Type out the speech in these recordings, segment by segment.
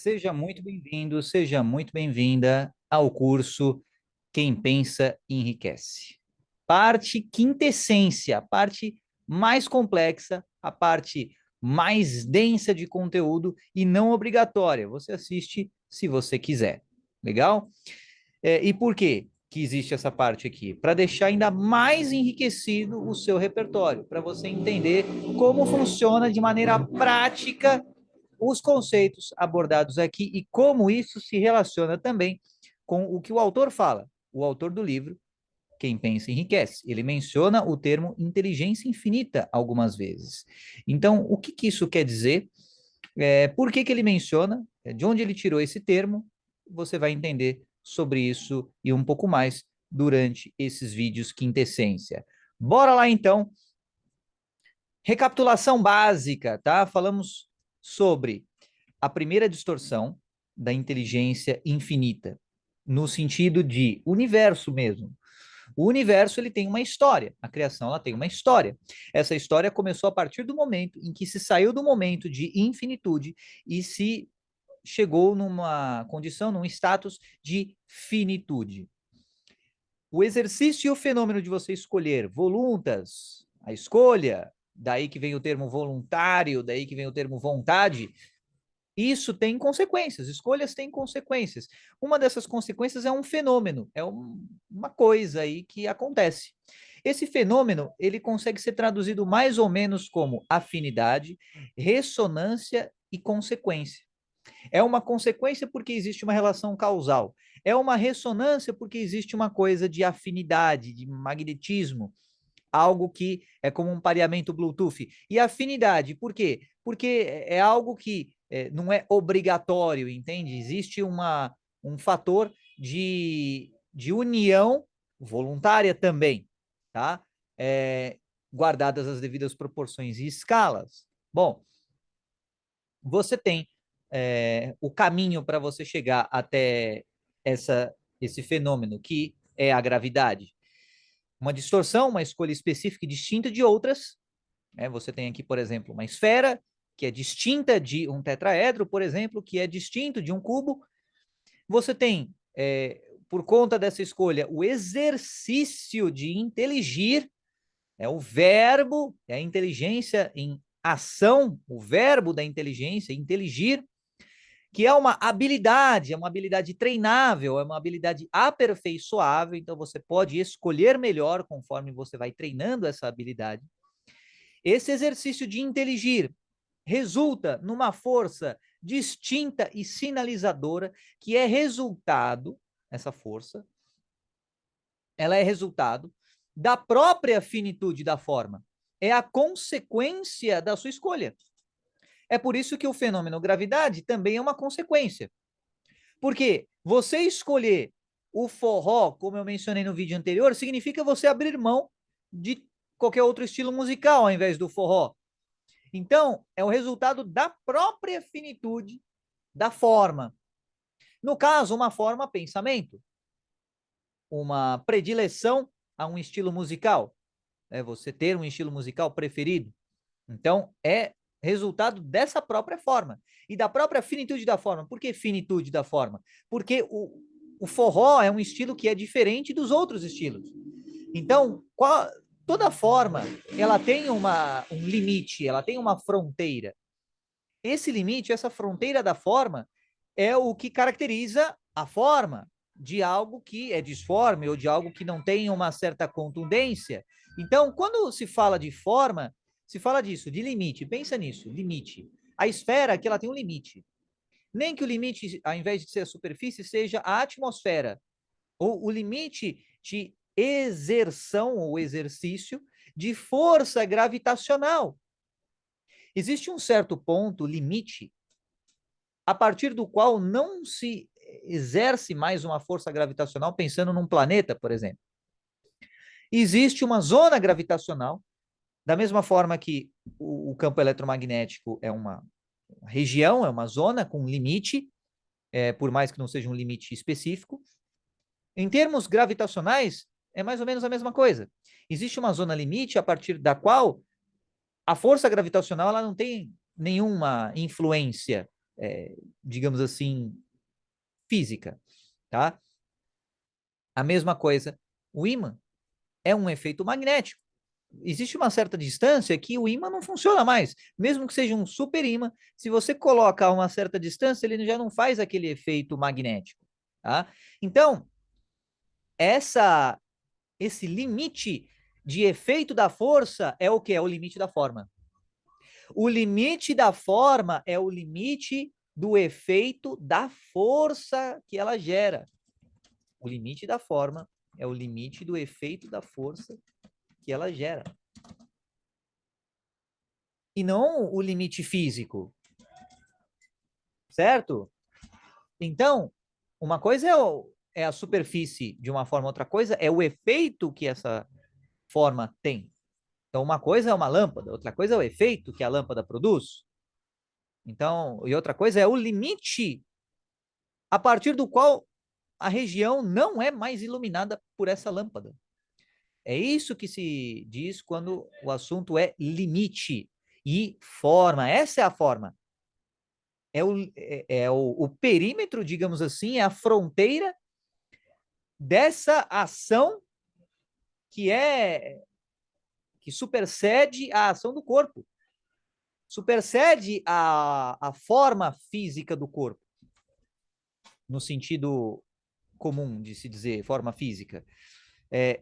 Seja muito bem-vindo, seja muito bem-vinda ao curso Quem Pensa Enriquece. Parte quintessência, a parte mais complexa, a parte mais densa de conteúdo e não obrigatória. Você assiste se você quiser. Legal? E por quê que existe essa parte aqui? Para deixar ainda mais enriquecido o seu repertório, para você entender como funciona de maneira prática os conceitos abordados aqui e como isso se relaciona também com o que o autor fala. O autor do livro, Quem Pensa Enriquece. Ele menciona o termo inteligência infinita algumas vezes. Então, o que, que isso quer dizer? Por que, que ele menciona? De onde ele tirou esse termo? Você vai entender sobre isso e um pouco mais durante esses vídeos quintessência. Bora lá então. Recapitulação básica, tá? Falamos sobre a primeira distorção da inteligência infinita, no sentido de universo mesmo. O universo ele tem uma história, a criação ela tem uma história. Essa história começou a partir do momento em que se saiu do momento de infinitude e se chegou numa condição, num status de finitude. O exercício e o fenômeno de você escolher voluntas, a escolha, daí que vem o termo voluntário, daí que vem o termo vontade, isso tem consequências, escolhas têm consequências. Uma dessas consequências é um fenômeno, uma coisa aí que acontece. Esse fenômeno, ele consegue ser traduzido mais ou menos como afinidade, ressonância e consequência. É uma consequência porque existe uma relação causal. É uma ressonância porque existe uma coisa de afinidade, de magnetismo, algo que é como um pareamento Bluetooth. E afinidade, por quê? Porque é algo que não é obrigatório, entende? Existe um fator de união voluntária também, tá? É, guardadas as devidas proporções e escalas. Bom, você tem o caminho para você chegar até esse fenômeno, que é a gravidade. Uma distorção, uma escolha específica e distinta de outras. Você tem aqui, por exemplo, uma esfera, que é distinta de um tetraedro, por exemplo, que é distinto de um cubo. Você tem, por conta dessa escolha, o exercício de inteligir, é o verbo, é a inteligência em ação, o verbo da inteligência, inteligir, que é uma habilidade treinável, é uma habilidade aperfeiçoável, então você pode escolher melhor conforme você vai treinando essa habilidade. Esse exercício de inteligir resulta numa força distinta e sinalizadora, que é resultado, essa força, ela é resultado da própria finitude da forma. É a consequência da sua escolha. É por isso que o fenômeno gravidade também é uma consequência. Porque você escolher o forró, como eu mencionei no vídeo anterior, significa você abrir mão de qualquer outro estilo musical ao invés do forró. Então, é o resultado da própria finitude da forma. No caso, uma forma pensamento, uma predileção a um estilo musical, é você ter um estilo musical preferido. Então, é resultado dessa própria forma e da própria finitude da forma. Por que finitude da forma? Porque o forró é um estilo que é diferente dos outros estilos. Então, toda forma, ela tem um limite, ela tem uma fronteira. Esse limite, essa fronteira da forma, é o que caracteriza a forma de algo que é disforme ou de algo que não tem uma certa contundência. Então, quando se fala de forma, se fala disso, de limite. Pensa nisso, limite. A esfera, que ela tem um limite. Nem que o limite, ao invés de ser a superfície, seja a atmosfera. Ou o limite de exerção ou exercício de força gravitacional. Existe um certo ponto, limite, a partir do qual não se exerce mais uma força gravitacional, pensando num planeta, por exemplo. Existe uma zona gravitacional, da mesma forma que o campo eletromagnético é uma região, é uma zona com limite, por mais que não seja um limite específico. Em termos gravitacionais, é mais ou menos a mesma coisa. Existe uma zona limite a partir da qual a força gravitacional ela não tem nenhuma influência digamos assim, física, tá? A mesma coisa, o ímã é um efeito magnético. Existe uma certa distância que o ímã não funciona mais. Mesmo que seja um super ímã, se você coloca a uma certa distância, ele já não faz aquele efeito magnético, tá? Então, essa esse limite de efeito da força é o que? É o limite da forma. O limite da forma é o limite do efeito da força que ela gera. O limite da forma é o limite do efeito da força que ela gera. E não o limite físico, certo? Então, uma coisa é a superfície de uma forma, outra coisa é o efeito que essa forma tem. Então, uma coisa é uma lâmpada, outra coisa é o efeito que a lâmpada produz. Então, e outra coisa é o limite a partir do qual a região não é mais iluminada por essa lâmpada. É isso que se diz quando o assunto é limite e forma. Essa é a forma. O perímetro, digamos assim, é a fronteira dessa ação que que supersede a ação do corpo, supersede a forma física do corpo, no sentido comum de se dizer, forma física.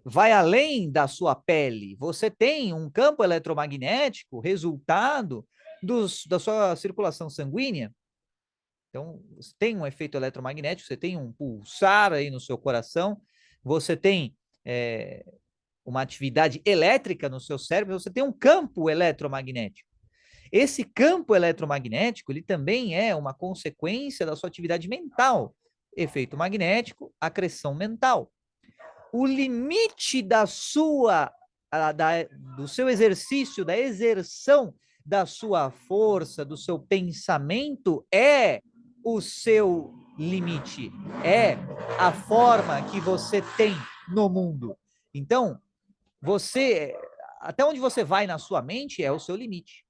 Vai além da sua pele. Você tem um campo eletromagnético resultado da sua circulação sanguínea. Então, você tem um efeito eletromagnético, você tem um pulsar aí no seu coração, você tem uma atividade elétrica no seu cérebro, você tem um campo eletromagnético. Esse campo eletromagnético, ele também é uma consequência da sua atividade mental. Efeito magnético, acreção mental. O limite do seu exercício, da exerção da sua força, do seu pensamento, é o seu limite, é a forma que você tem no mundo. Então, até onde você vai na sua mente é o seu limite.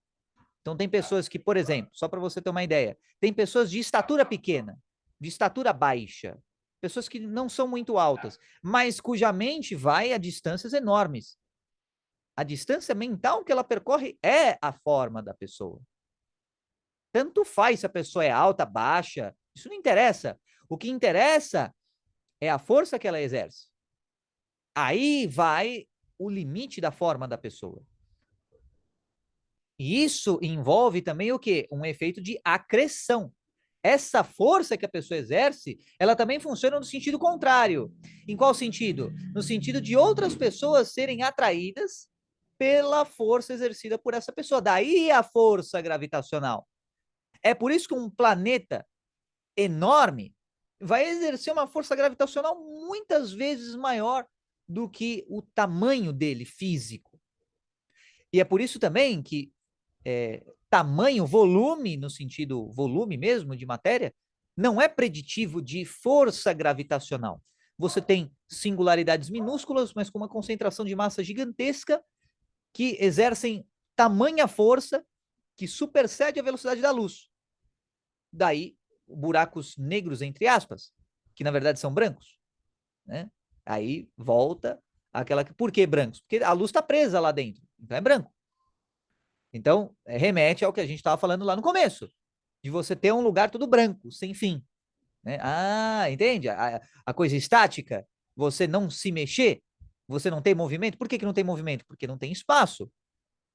Então, tem pessoas que, por exemplo, só para você ter uma ideia, tem pessoas de estatura pequena, de estatura baixa, pessoas que não são muito altas, mas cuja mente vai a distâncias enormes. A distância mental que ela percorre é a forma da pessoa. Tanto faz se a pessoa é alta, baixa, isso não interessa. O que interessa é a força que ela exerce. Aí vai o limite da forma da pessoa. E isso envolve também o quê? Um efeito de acreção. Essa força que a pessoa exerce, ela também funciona no sentido contrário. Em qual sentido? No sentido de outras pessoas serem atraídas pela força exercida por essa pessoa. Daí a força gravitacional. É por isso que um planeta enorme vai exercer uma força gravitacional muitas vezes maior do que o tamanho dele físico. E é por isso também que tamanho, volume, no sentido volume mesmo de matéria, não é preditivo de força gravitacional. Você tem singularidades minúsculas, mas com uma concentração de massa gigantesca que exercem tamanha força que supersede a velocidade da luz. Daí, buracos negros, entre aspas, que na verdade são brancos. Né? Aí volta aquela. Por que brancos? Porque a luz está presa lá dentro, então é branco. Então, remete ao que a gente estava falando lá no começo, de você ter um lugar todo branco, sem fim. Né? Ah, entende? A coisa estática, você não se mexer, você não tem movimento. Por que não tem movimento? Porque não tem espaço.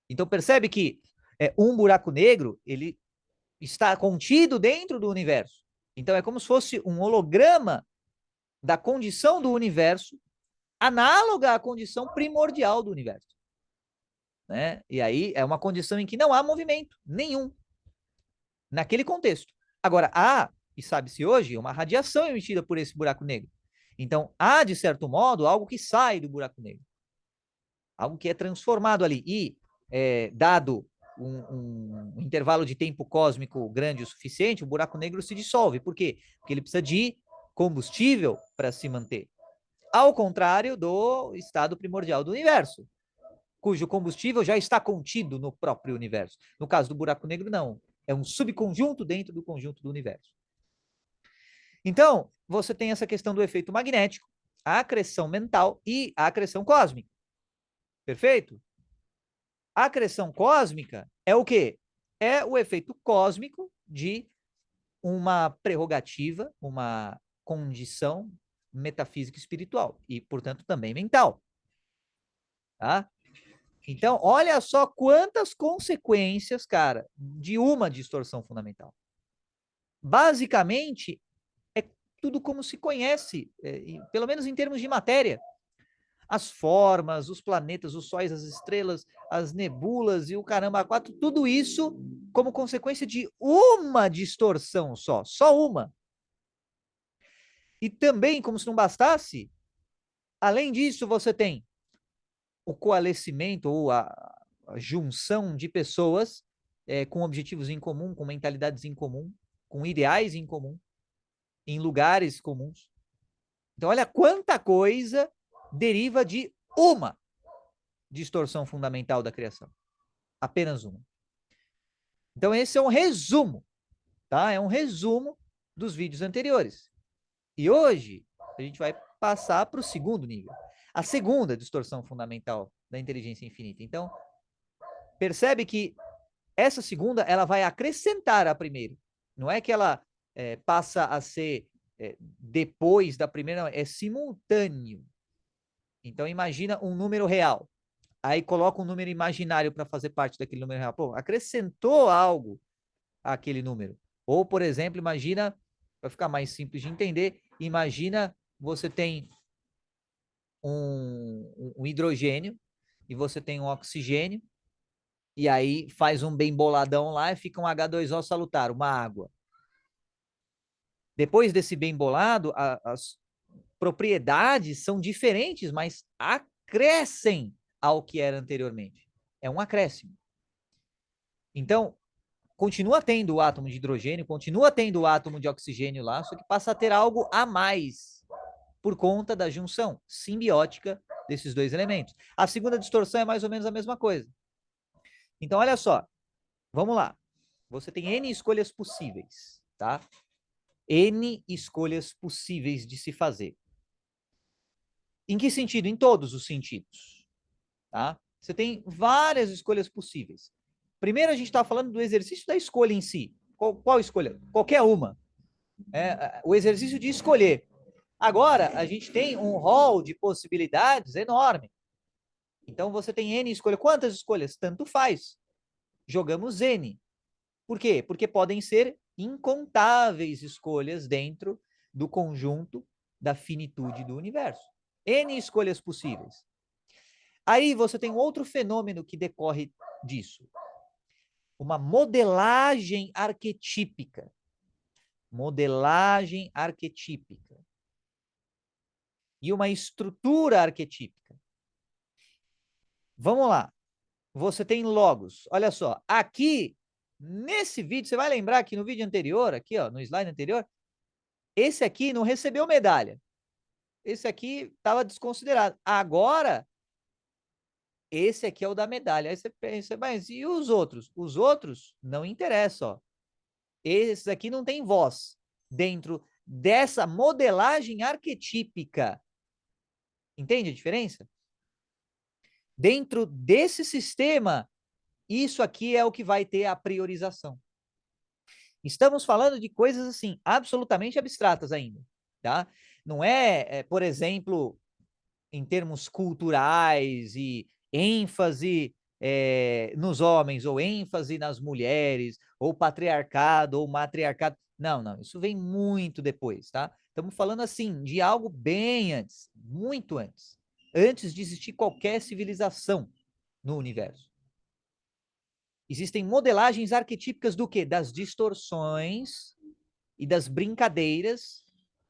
Então, percebe que um buraco negro, ele está contido dentro do universo. Então, é como se fosse um holograma da condição do universo, análoga à condição primordial do universo. Né? E aí é uma condição em que não há movimento nenhum naquele contexto. Agora, há, e sabe-se hoje, uma radiação emitida por esse buraco negro. Então, há, de certo modo, algo que sai do buraco negro. Algo que é transformado ali. E, dado um intervalo de tempo cósmico grande o suficiente, o buraco negro se dissolve. Por quê? Porque ele precisa de combustível para se manter. Ao contrário do estado primordial do universo, cujo combustível já está contido no próprio universo. No caso do buraco negro, não. É um subconjunto dentro do conjunto do universo. Então, você tem essa questão do efeito magnético, a acreção mental e a acreção cósmica. Perfeito? A acreção cósmica é o quê? É o efeito cósmico de uma prerrogativa, uma condição metafísica espiritual e, portanto, também mental. Tá? Então, olha só quantas consequências, cara, de uma distorção fundamental. Basicamente, é tudo como se conhece, pelo menos em termos de matéria. As formas, os planetas, os sóis, as estrelas, as nebulas e o caramba quatro, tudo isso como consequência de uma distorção só uma. E também, como se não bastasse, além disso, você tem o coalescimento ou a junção de pessoas com objetivos em comum, com mentalidades em comum, com ideais em comum, em lugares comuns. Então, olha quanta coisa deriva de uma distorção fundamental da criação. Apenas uma. Então, esse é um resumo, tá? É um resumo dos vídeos anteriores. E hoje, a gente vai passar para o segundo nível. A segunda distorção fundamental da inteligência infinita. Então, percebe que essa segunda, ela vai acrescentar a primeira. Não é que ela passa a ser depois da primeira, não, é simultâneo. Então, imagina um número real. Aí coloca um número imaginário para fazer parte daquele número real. Pô, acrescentou algo àquele número. Ou, por exemplo, imagina, para ficar mais simples de entender, imagina você tem um hidrogênio e você tem um oxigênio, e aí faz um bem boladão lá e fica um H2O salutar, uma água. Depois desse bem bolado, as propriedades são diferentes, mas acrescem ao que era anteriormente. É um acréscimo. Então, continua tendo o átomo de hidrogênio, continua tendo o átomo de oxigênio lá, só que passa a ter algo a mais por conta da junção simbiótica desses dois elementos. A segunda distorção é mais ou menos a mesma coisa. Então, olha só, vamos lá. Você tem N escolhas possíveis, tá? N escolhas possíveis de se fazer. Em que sentido? Em todos os sentidos, tá? Você tem várias escolhas possíveis. Primeiro, a gente está falando do exercício da escolha em si. Qual escolha? Qualquer uma. O exercício de escolher. Agora, a gente tem um rol de possibilidades enorme. Então, você tem N escolhas. Quantas escolhas? Tanto faz. Jogamos N. Por quê? Porque podem ser incontáveis escolhas dentro do conjunto da finitude do universo. N escolhas possíveis. Aí você tem um outro fenômeno que decorre disso. Uma modelagem arquetípica. Modelagem arquetípica. E uma estrutura arquetípica. Vamos lá. Você tem logos. Olha só. Aqui, nesse vídeo, você vai lembrar que no vídeo anterior, aqui, ó, no slide anterior, esse aqui não recebeu medalha. Esse aqui estava desconsiderado. Agora, esse aqui é o da medalha. Aí você pensa, mas e os outros? Os outros não interessam, ó. Esses aqui não tem voz dentro dessa modelagem arquetípica. Entende a diferença? Dentro desse sistema, isso aqui é o que vai ter a priorização. Estamos falando de coisas assim, absolutamente abstratas ainda, tá? Não por exemplo, em termos culturais e ênfase nos homens, ou ênfase nas mulheres, ou patriarcado, ou matriarcado. Não, não, isso vem muito depois, tá? Estamos falando assim, de algo bem antes, muito antes de existir qualquer civilização no universo. Existem modelagens arquetípicas do quê? Das distorções e das brincadeiras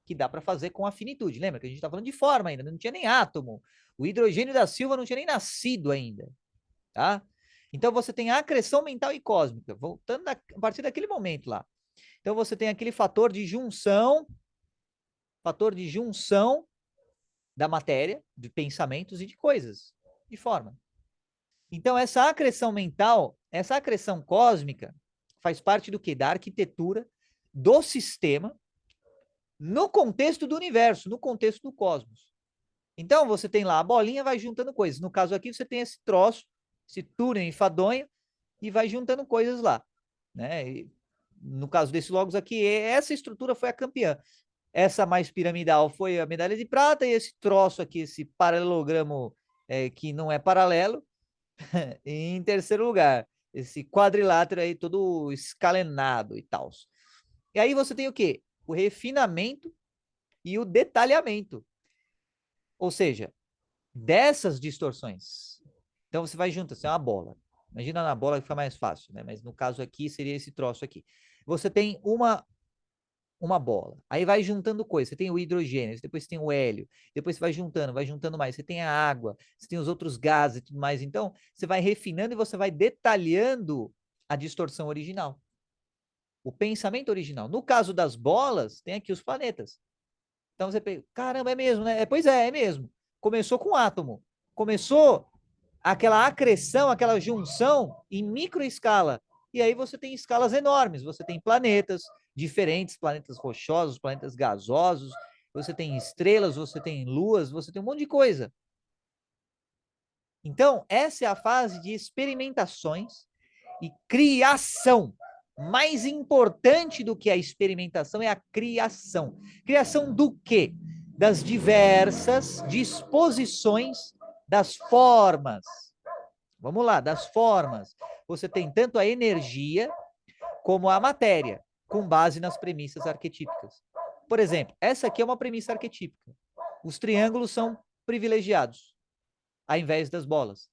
que dá para fazer com a finitude. Lembra que a gente está falando de forma ainda, não tinha nem átomo. O hidrogênio da Silva não tinha nem nascido ainda, tá? Então você tem a acreção mental e cósmica, voltando a partir daquele momento lá. Então você tem aquele fator de junção da matéria, de pensamentos e de coisas, de forma. Então essa acreção mental, essa acreção cósmica, faz parte do quê? Da arquitetura do sistema no contexto do universo, no contexto do cosmos. Então, você tem lá, a bolinha vai juntando coisas. No caso aqui, você tem esse troço, esse túnel enfadonho, e vai juntando coisas lá. Né? E, no caso desse logos aqui, essa estrutura foi a campeã. Essa mais piramidal foi a medalha de prata, e esse troço aqui, esse paralelogramo que não é paralelo, em terceiro lugar. Esse quadrilátero aí todo escalenado e tal. E aí você tem o quê? O refinamento e o detalhamento. Ou seja, dessas distorções. Então você vai junto, assim, uma bola. Imagina na bola que fica mais fácil, né? Mas no caso aqui seria esse troço aqui. Você tem uma bola. Aí vai juntando coisas. Você tem o hidrogênio, depois você tem o hélio, depois você vai juntando mais. Você tem a água, você tem os outros gases e tudo mais. Então, você vai refinando e você vai detalhando a distorção original. O pensamento original. No caso das bolas, tem aqui os planetas. Então você pensa, caramba, é mesmo, né? Pois é mesmo. Começou com átomo. Começou aquela acreção, aquela junção em microescala. E aí você tem escalas enormes. Você tem planetas diferentes, planetas rochosos, planetas gasosos, você tem estrelas, você tem luas, você tem um monte de coisa. Então, essa é a fase de experimentações e criação. Mais importante do que a experimentação é a criação. Criação do quê? Das diversas disposições das formas. Vamos lá, das formas. Você tem tanto a energia como a matéria, com base nas premissas arquetípicas. Por exemplo, essa aqui é uma premissa arquetípica. Os triângulos são privilegiados, ao invés das bolas.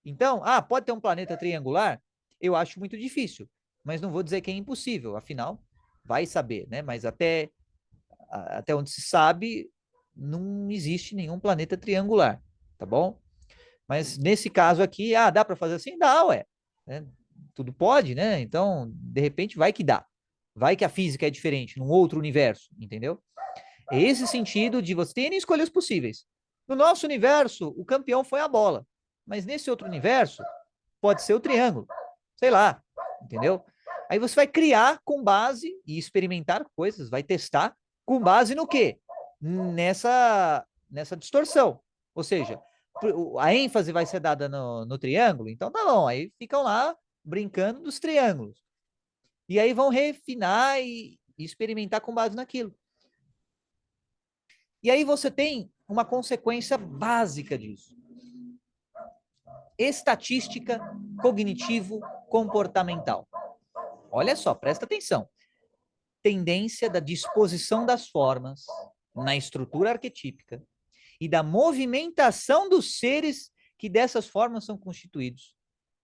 Então, pode ter um planeta triangular? Eu acho muito difícil, mas não vou dizer que é impossível, afinal, vai saber, né? Mas até onde se sabe, não existe nenhum planeta triangular, tá bom? Mas nesse caso aqui, dá para fazer assim? Dá, ué. Né? Tudo pode, né? Então, de repente, vai que dá. Vai que a física é diferente, num outro universo, entendeu? É esse sentido de você ter escolhas possíveis. No nosso universo, o campeão foi a bola. Mas nesse outro universo, pode ser o triângulo. Sei lá, entendeu? Aí você vai criar com base e experimentar coisas, vai testar com base no quê? Nessa distorção. Ou seja, a ênfase vai ser dada no triângulo, então tá bom, aí ficam lá brincando dos triângulos. E aí vão refinar e experimentar com base naquilo. E aí você tem uma consequência básica disso. Estatística cognitivo-comportamental. Olha só, presta atenção. Tendência da disposição das formas na estrutura arquetípica e da movimentação dos seres que dessas formas são constituídos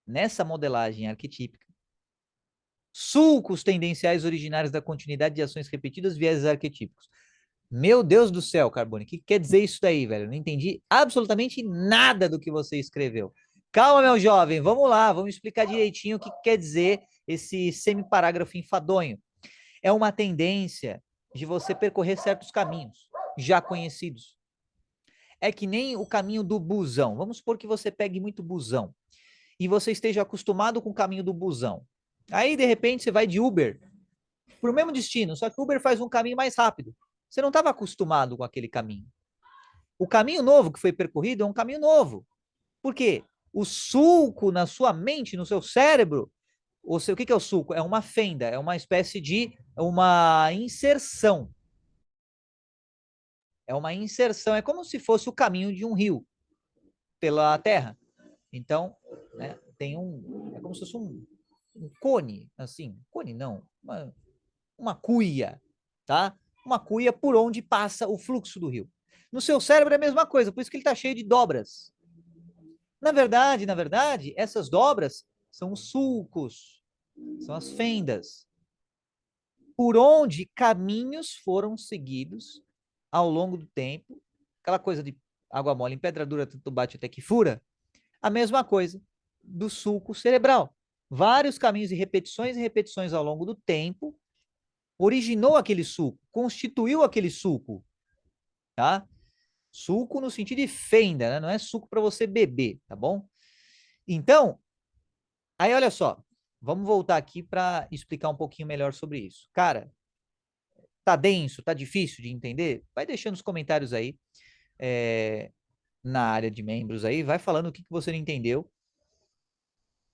nessa modelagem arquetípica. Sulcos tendenciais originários da continuidade de ações repetidas, vieses arquetípicos. Meu Deus do céu, Carbone, o que quer dizer isso daí, velho? Não entendi absolutamente nada do que você escreveu. Calma, meu jovem, vamos lá, vamos explicar direitinho o que quer dizer esse semiparágrafo enfadonho. É uma tendência de você percorrer certos caminhos já conhecidos. É que nem o caminho do busão. Vamos supor que você pegue muito busão e você esteja acostumado com o caminho do busão. Aí, de repente, você vai de Uber para o mesmo destino, só que o Uber faz um caminho mais rápido. Você não estava acostumado com aquele caminho. O caminho novo que foi percorrido é um caminho novo. Por quê? O sulco na sua mente, no seu cérebro, o que é o sulco? É uma fenda, é uma espécie de uma inserção. É uma inserção, é como se fosse o caminho de um rio pela terra. Então, né, é como se fosse um cone, assim, cone não, uma cuia, tá? Uma cuia por onde passa o fluxo do rio. No seu cérebro é a mesma coisa, por isso que ele está cheio de dobras. Na verdade, essas dobras são os sulcos, são as fendas, por onde caminhos foram seguidos ao longo do tempo, aquela coisa de água mole em pedra dura, tanto bate até que fura, a mesma coisa do sulco cerebral. Vários caminhos e repetições ao longo do tempo originou aquele suco, constituiu aquele suco, tá? Suco no sentido de fenda, né? Não é suco para você beber, tá bom? Então, aí olha só, Vamos voltar aqui para explicar um pouquinho melhor sobre isso. Cara, tá denso, tá difícil de entender? Vai deixando os comentários aí, é, na área de membros aí, vai falando o que que você não entendeu.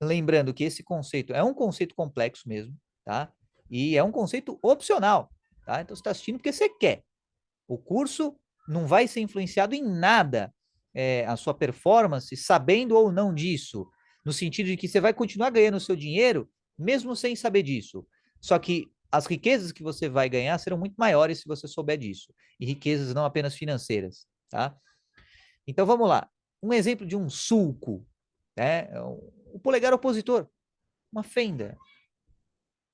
Lembrando que esse conceito é um conceito complexo mesmo, tá? E é um conceito opcional, tá? Então você está assistindo porque você quer. O curso não vai ser influenciado em nada, a sua performance, sabendo ou não disso, no sentido de que você vai continuar ganhando o seu dinheiro, mesmo sem saber disso. Só que as riquezas que você vai ganhar serão muito maiores se você souber disso. E riquezas não apenas financeiras, tá? Então vamos lá. Um exemplo de um sulco, né? O polegar opositor, uma fenda,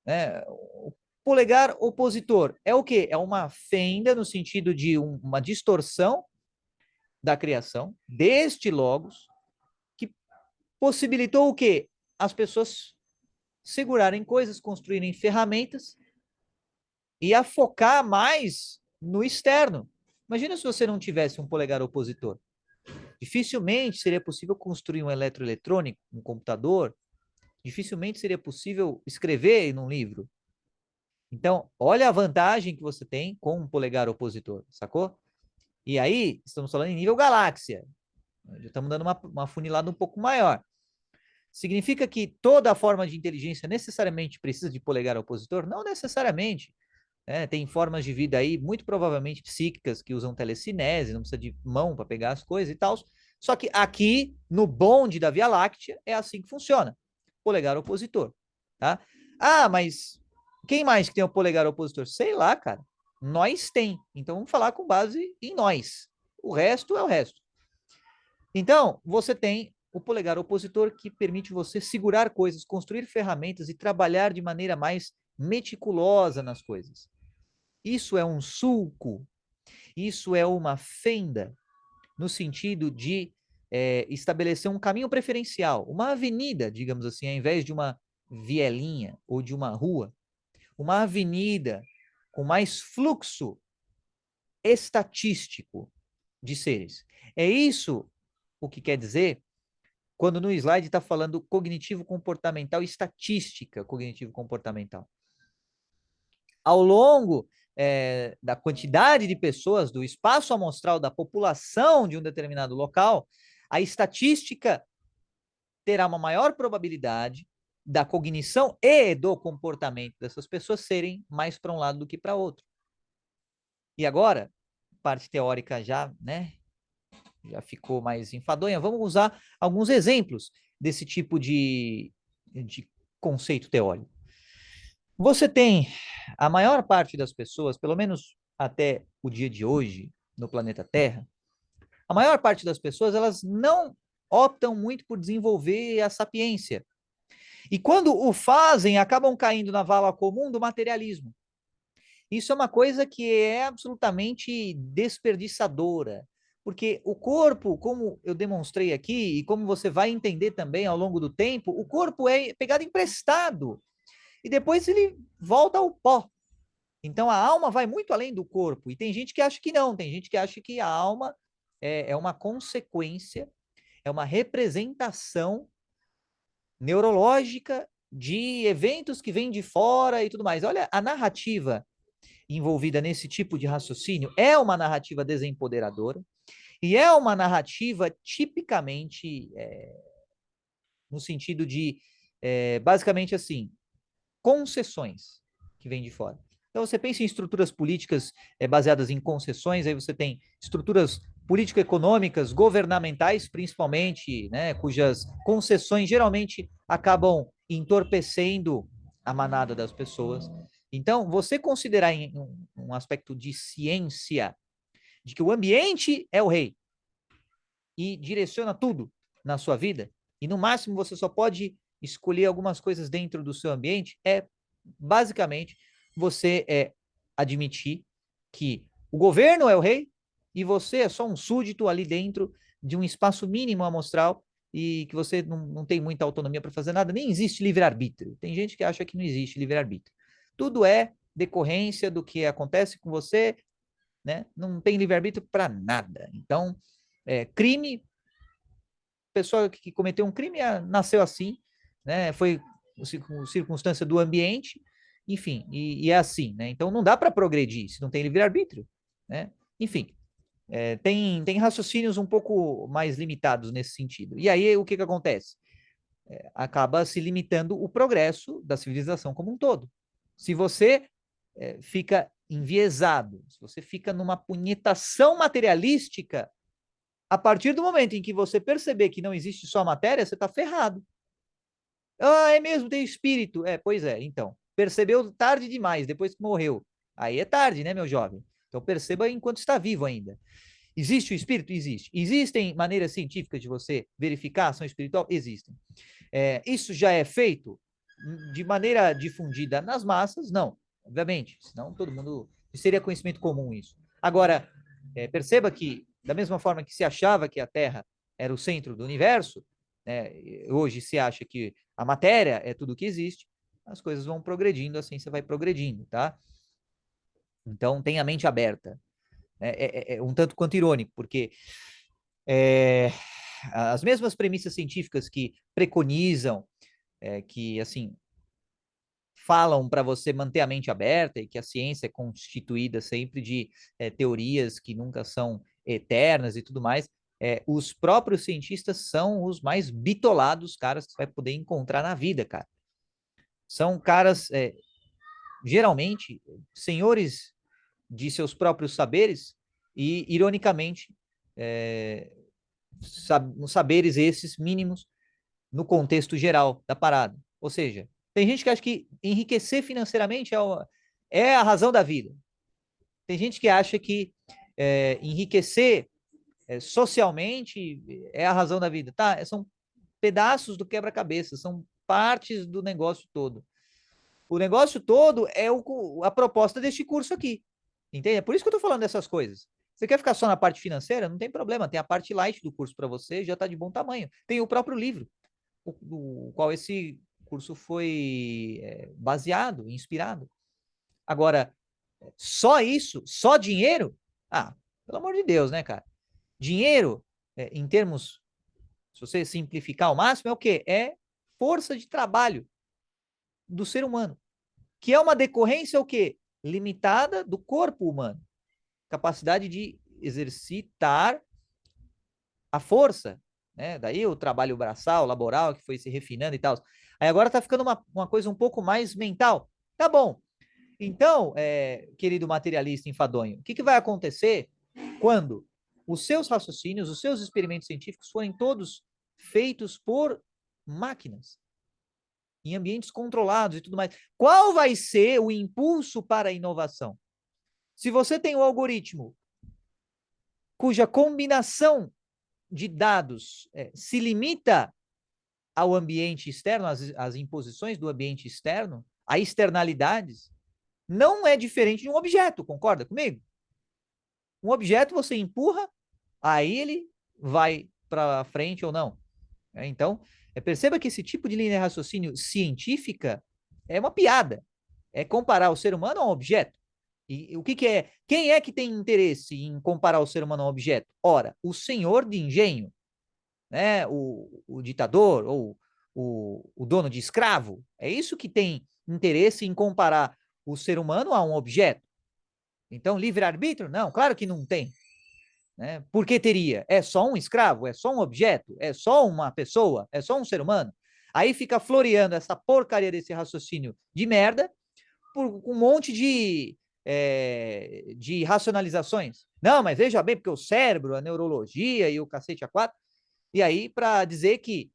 né? O polegar opositor é o quê? É uma fenda no sentido de uma distorção da criação deste logos que possibilitou o quê? As pessoas segurarem coisas, construírem ferramentas e a focar mais no externo. Imagina se você não tivesse um polegar opositor. Dificilmente seria possível construir um eletroeletrônico, um computador. Dificilmente seria possível escrever num livro. Então, olha a vantagem que você tem com um polegar opositor, sacou? E aí, estamos falando em nível galáxia. Já estamos dando uma funilada um pouco maior. Significa que toda forma de inteligência necessariamente precisa de polegar opositor? Não necessariamente. Tem formas de vida aí, muito provavelmente psíquicas, que usam telecinese, não precisa de mão para pegar as coisas e tal. Só que aqui, no bonde da Via Láctea, é assim que funciona. Polegar opositor, tá? Ah, mas quem mais que tem o polegar opositor? Sei lá, cara. Nós tem. Então vamos falar com base em nós. O resto é o resto. Então, você tem o polegar opositor que permite você segurar coisas, construir ferramentas e trabalhar de maneira mais meticulosa nas coisas. Isso é um sulco, isso é uma fenda, no sentido de estabelecer um caminho preferencial, uma avenida, digamos assim, ao invés de uma vielinha ou de uma rua, uma avenida com mais fluxo estatístico de seres. É isso o que quer dizer quando no slide está falando cognitivo comportamental, estatística cognitivo comportamental. Ao longo da quantidade de pessoas, do espaço amostral da população de um determinado local, a estatística terá uma maior probabilidade da cognição e do comportamento dessas pessoas serem mais para um lado do que para outro. E agora, parte teórica já, né, já ficou mais enfadonha, vamos usar alguns exemplos desse tipo de conceito teórico. Você tem a maior parte das pessoas, pelo menos até o dia de hoje, no planeta Terra, a maior parte das pessoas, elas não optam muito por desenvolver a sapiência. E quando o fazem, acabam caindo na vala comum do materialismo. Isso é uma coisa que é absolutamente desperdiçadora, porque o corpo, como eu demonstrei aqui, e como você vai entender também ao longo do tempo, o corpo é pegado emprestado e depois ele volta ao pó. Então a alma vai muito além do corpo. E tem gente que acha que não, tem gente que acha que a alma é uma consequência, é uma representação neurológica de eventos que vêm de fora e tudo mais. Olha, a narrativa envolvida nesse tipo de raciocínio é uma narrativa desempoderadora e é uma narrativa tipicamente no sentido de, basicamente assim, concessões que vêm de fora. Então, você pensa em estruturas políticas baseadas em concessões, aí você tem estruturas político-econômicas, governamentais, principalmente, né, cujas concessões geralmente acabam entorpecendo a manada das pessoas. Então, você considerar em um aspecto de ciência, de que o ambiente é o rei e direciona tudo na sua vida, e no máximo você só pode escolher algumas coisas dentro do seu ambiente, é basicamente você admitir que o governo é o rei e você é só um súdito ali dentro de um espaço mínimo amostral e que você não tem muita autonomia para fazer nada, nem existe livre-arbítrio. Tem gente que acha que não existe livre-arbítrio. Tudo é decorrência do que acontece com você, né? Não tem livre-arbítrio para nada. Então, crime, pessoa que cometeu um crime nasceu assim, né? Foi circunstância do ambiente, enfim, e é assim, né? Então não dá para progredir se não tem livre-arbítrio, né? Enfim, tem raciocínios um pouco mais limitados nesse sentido. E aí o que acontece? Acaba se limitando o progresso da civilização como um todo. Se você fica enviesado, se você fica numa punhetação materialística, a partir do momento em que você perceber que não existe só matéria, você está ferrado. Ah, é mesmo, tem espírito. Pois é, então. Percebeu tarde demais, depois que morreu. Aí é tarde, né, meu jovem? Então perceba enquanto está vivo ainda. Existe o espírito? Existe. Existem maneiras científicas de você verificar a ação espiritual? Existem. Isso já é feito de maneira difundida nas massas? Não, obviamente, senão todo mundo. Seria conhecimento comum isso. Agora, perceba que, da mesma forma que se achava que a Terra era o centro do universo, né, hoje se acha que a matéria é tudo que existe, as coisas vão progredindo, a ciência vai progredindo, tá? Então, tenha a mente aberta. É um tanto quanto irônico, porque as mesmas premissas científicas que preconizam, que, assim, falam para você manter a mente aberta e que a ciência é constituída sempre de teorias que nunca são eternas e tudo mais, os próprios cientistas são os mais bitolados caras que você vai poder encontrar na vida, cara. São caras, geralmente, senhores de seus próprios saberes e, ironicamente, saberes esses mínimos no contexto geral da parada. Ou seja, tem gente que acha que enriquecer financeiramente é a razão da vida. Tem gente que acha que enriquecer socialmente é a razão da vida. Tá? São pedaços do quebra-cabeça, são partes do negócio todo. O negócio todo é a proposta deste curso aqui. Entende? É por isso que eu estou falando dessas coisas. Você quer ficar só na parte financeira? Não tem problema. Tem a parte light do curso para você, já está de bom tamanho. Tem o próprio livro, o qual esse curso foi baseado, inspirado. Agora, só isso? Só dinheiro? Ah, pelo amor de Deus, né, cara? Dinheiro, em termos, se você simplificar ao máximo, é o quê? É força de trabalho do ser humano, que é uma decorrência o quê? Limitada do corpo humano. Capacidade de exercitar a força, né? Daí o trabalho braçal, laboral, que foi se refinando e tal. Aí agora tá ficando uma coisa um pouco mais mental. Tá bom. Então, querido materialista enfadonho, o que vai acontecer quando os seus raciocínios, os seus experimentos científicos forem todos feitos por máquinas, em ambientes controlados e tudo mais? Qual vai ser o impulso para a inovação? Se você tem um algoritmo cuja combinação de dados se limita ao ambiente externo, às imposições do ambiente externo, a externalidades, não é diferente de um objeto, concorda comigo? Um objeto você empurra, aí ele vai para frente ou não. Então, perceba que esse tipo de linha de raciocínio científica é uma piada. É comparar o ser humano a um objeto. E o que é? Quem é que tem interesse em comparar o ser humano a um objeto? Ora, o senhor de engenho, né? O ditador ou o dono de escravo. É isso que tem interesse em comparar o ser humano a um objeto. Então, livre-arbítrio? Não, claro que não tem. Né? Por que teria? É só um escravo? É só um objeto? É só uma pessoa? É só um ser humano? Aí fica floreando essa porcaria desse raciocínio de merda por um monte de racionalizações. Não, mas veja bem, porque o cérebro, a neurologia e o cacete a quatro. E aí, para dizer que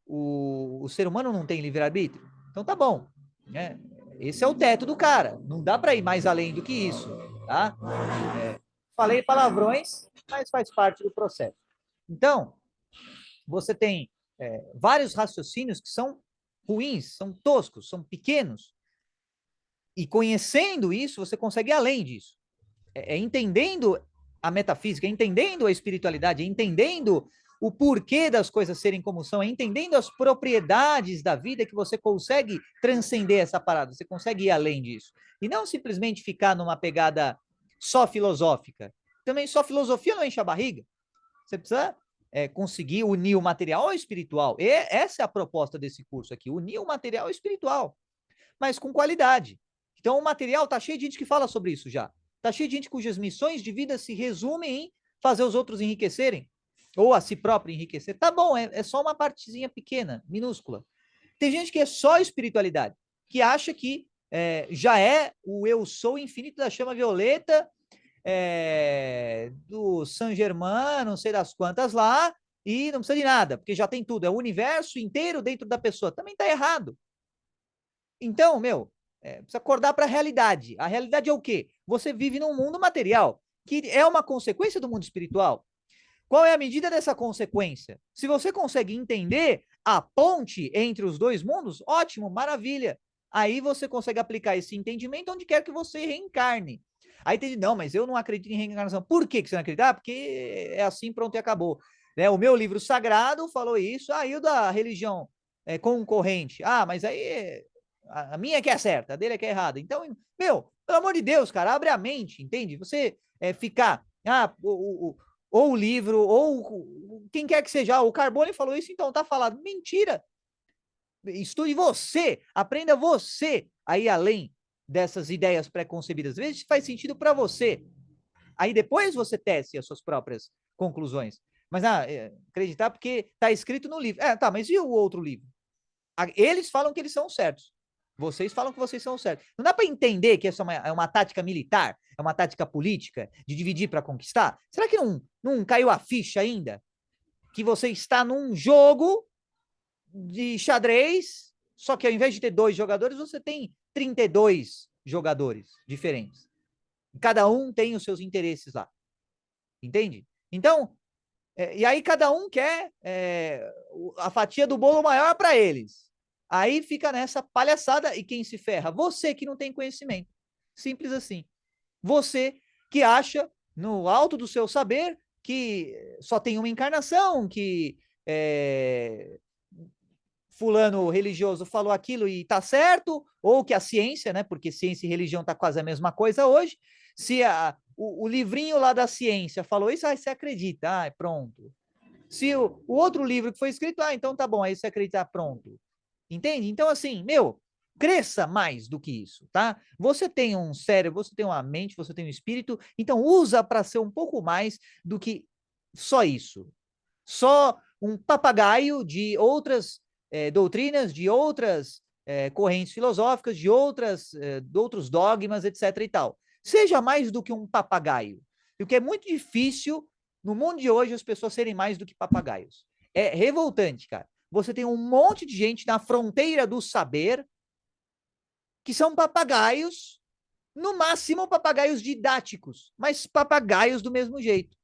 o ser humano não tem livre-arbítrio. Então tá bom. Né? Esse é o teto do cara. Não dá para ir mais além do que isso. Tá? Falei palavrões, mas faz parte do processo. Então, você tem vários raciocínios que são ruins, são toscos, são pequenos. E conhecendo isso, você consegue ir além disso. Entendendo a metafísica, entendendo a espiritualidade, entendendo o porquê das coisas serem como são, entendendo as propriedades da vida que você consegue transcender essa parada, você consegue ir além disso. E não simplesmente ficar numa pegada só filosófica. Também só filosofia não enche a barriga. Você precisa conseguir unir o material ao espiritual. E essa é a proposta desse curso aqui, unir o material ao espiritual, mas com qualidade. Então, o material tá cheio de gente que fala sobre isso já. Tá cheio de gente cujas missões de vida se resumem em fazer os outros enriquecerem, ou a si próprio enriquecer. Tá bom, é só uma partezinha pequena, minúscula. Tem gente que é só espiritualidade, que acha que já é o eu sou infinito da chama violeta, do Saint Germain, não sei das quantas lá, e não precisa de nada, porque já tem tudo, é o universo inteiro dentro da pessoa. Também tá errado. Então, precisa acordar para a realidade. A realidade é o quê? Você vive num mundo material, que é uma consequência do mundo espiritual. Qual é a medida dessa consequência? Se você consegue entender a ponte entre os dois mundos, ótimo, maravilha. Aí você consegue aplicar esse entendimento onde quer que você reencarne. Aí tem, não, mas eu não acredito em reencarnação. Por que você não acredita? Ah, porque é assim, pronto e acabou. Né? O meu livro sagrado falou isso, aí o da religião concorrente. Ah, mas aí a minha é que é certa, a dele é que é errada. Então, pelo amor de Deus, cara, abre a mente, entende? Você ficar, ou o livro, ou quem quer que seja, o Carbone falou isso, então tá falado. Mentira! Estude você, aprenda você a ir além dessas ideias pré-concebidas. Às vezes faz sentido para você. Aí depois você teste as suas próprias conclusões. Mas acreditar porque está escrito no livro. Tá, mas e o outro livro? Eles falam que eles são certos. Vocês falam que vocês são certos. Não dá para entender que essa é uma tática militar, é uma tática política de dividir para conquistar? Será que não caiu a ficha ainda? Que você está num jogo de xadrez, só que ao invés de ter 2 jogadores, você tem 32 jogadores diferentes. Cada um tem os seus interesses lá. Entende? Então, e aí cada um quer a fatia do bolo maior para eles. Aí fica nessa palhaçada e quem se ferra? Você que não tem conhecimento. Simples assim. Você que acha, no alto do seu saber, que só tem uma encarnação, que fulano religioso falou aquilo e tá certo, ou que a ciência, né? Porque ciência e religião tá quase a mesma coisa hoje. Se o livrinho lá da ciência falou isso, aí você acredita, pronto. Se o outro livro que foi escrito, então tá bom, aí você acredita, pronto. Entende? Então, assim, cresça mais do que isso, tá? Você tem um cérebro, você tem uma mente, você tem um espírito, então usa para ser um pouco mais do que só isso. Só um papagaio de outras doutrinas, de outras correntes filosóficas, de outros dogmas, etc. e tal. Seja mais do que um papagaio. E o que é muito difícil no mundo de hoje as pessoas serem mais do que papagaios. É revoltante, cara. Você tem um monte de gente na fronteira do saber que são papagaios, no máximo papagaios didáticos, mas papagaios do mesmo jeito.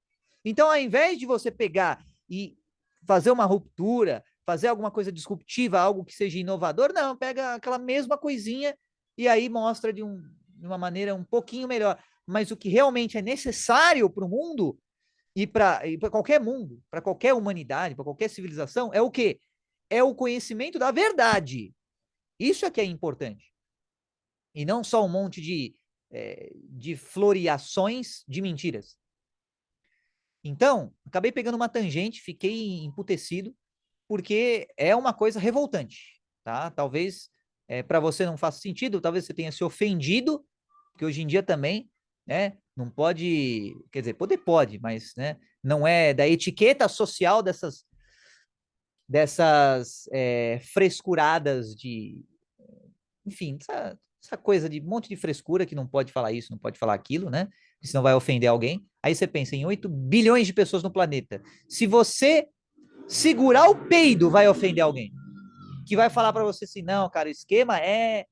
Então, ao invés de você pegar e fazer uma ruptura, fazer alguma coisa disruptiva, algo que seja inovador, não, pega aquela mesma coisinha e aí mostra de uma maneira um pouquinho melhor. Mas o que realmente é necessário para o mundo e para qualquer mundo, para qualquer humanidade, para qualquer civilização, é o quê? É o conhecimento da verdade. Isso é que é importante. E não só um monte de floreações de mentiras. Então, acabei pegando uma tangente, fiquei emputecido, porque é uma coisa revoltante, tá? Talvez para você não faça sentido, talvez você tenha se ofendido, porque hoje em dia também, né, não pode, quer dizer, poder pode, mas, né, não é da etiqueta social dessas frescuradas enfim, essa coisa de um monte de frescura que não pode falar isso, não pode falar aquilo, né? Porque senão vai ofender alguém. Aí você pensa em 8 bilhões de pessoas no planeta. Se você segurar o peido, vai ofender alguém. Que vai falar para você assim, não, cara, o esquema é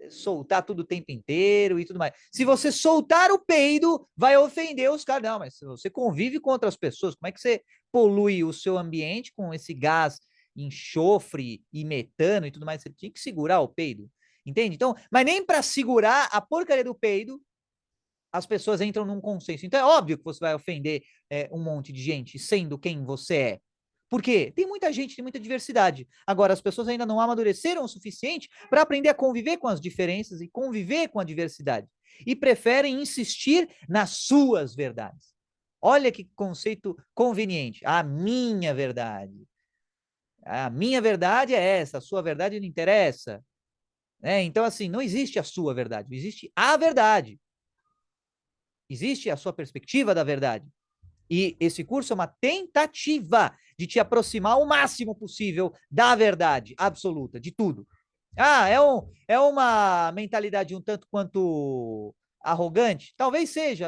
soltar tudo o tempo inteiro e tudo mais. Se você soltar o peido, vai ofender os caras. Não, mas se você convive com outras pessoas, como é que você polui o seu ambiente com esse gás, enxofre e metano e tudo mais? Você tinha que segurar o peido. Entende? Então, mas nem para segurar a porcaria do peido, as pessoas entram num consenso. Então é óbvio que você vai ofender um monte de gente, sendo quem você é. Por quê? Tem muita gente, tem muita diversidade. Agora, as pessoas ainda não amadureceram o suficiente para aprender a conviver com as diferenças e conviver com a diversidade. E preferem insistir nas suas verdades. Olha que conceito conveniente. A minha verdade. A minha verdade é essa, a sua verdade não interessa. Então, assim, não existe a sua verdade, existe a verdade. Existe a sua perspectiva da verdade. E esse curso é uma tentativa de te aproximar o máximo possível da verdade absoluta, de tudo. Ah, é uma mentalidade um tanto quanto arrogante? Talvez seja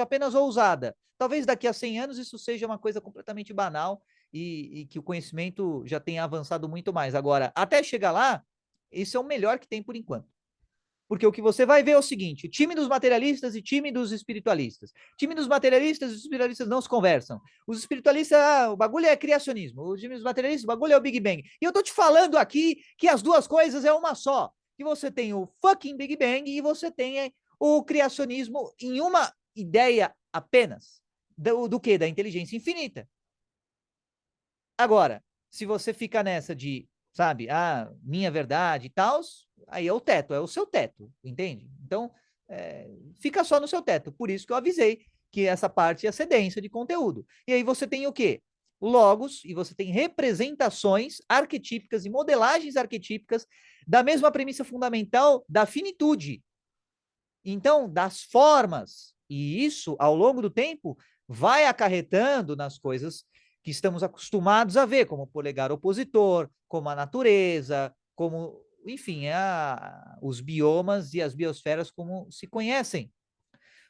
apenas ousada. Talvez daqui a 100 anos isso seja uma coisa completamente banal e que o conhecimento já tenha avançado muito mais. Agora, até chegar lá, isso é o melhor que tem por enquanto. Porque o que você vai ver é o seguinte: o time dos materialistas e time dos espiritualistas. O time dos materialistas e os espiritualistas não se conversam. Os espiritualistas, o bagulho é criacionismo. O time dos materialistas, o bagulho é o Big Bang. E eu tô te falando aqui que as duas coisas é uma só. Que você tem o fucking Big Bang e você tem o criacionismo em uma ideia apenas. Do que? Da inteligência infinita. Agora, se você fica nessa de, sabe, minha verdade e tal, aí é o teto, é o seu teto, entende? Então, fica só no seu teto. Por isso que eu avisei que essa parte ia ser densa de conteúdo. E aí você tem o quê? Logos, e você tem representações arquetípicas e modelagens arquetípicas da mesma premissa fundamental da finitude. Então, das formas. E isso, ao longo do tempo, vai acarretando nas coisas que estamos acostumados a ver, como o polegar opositor, como a natureza, como, enfim, os biomas e as biosferas como se conhecem.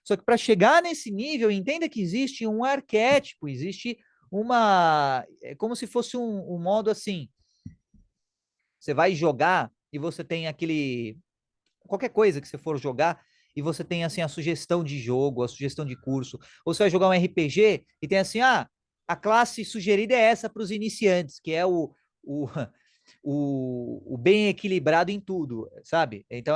Só que para chegar nesse nível, entenda que existe um arquétipo, existe é como se fosse um modo assim, você vai jogar e você tem qualquer coisa que você for jogar, e você tem assim a sugestão de jogo, a sugestão de curso, ou você vai jogar um RPG e tem assim, a classe sugerida é essa para os iniciantes, que é o, o bem equilibrado em tudo, sabe? Então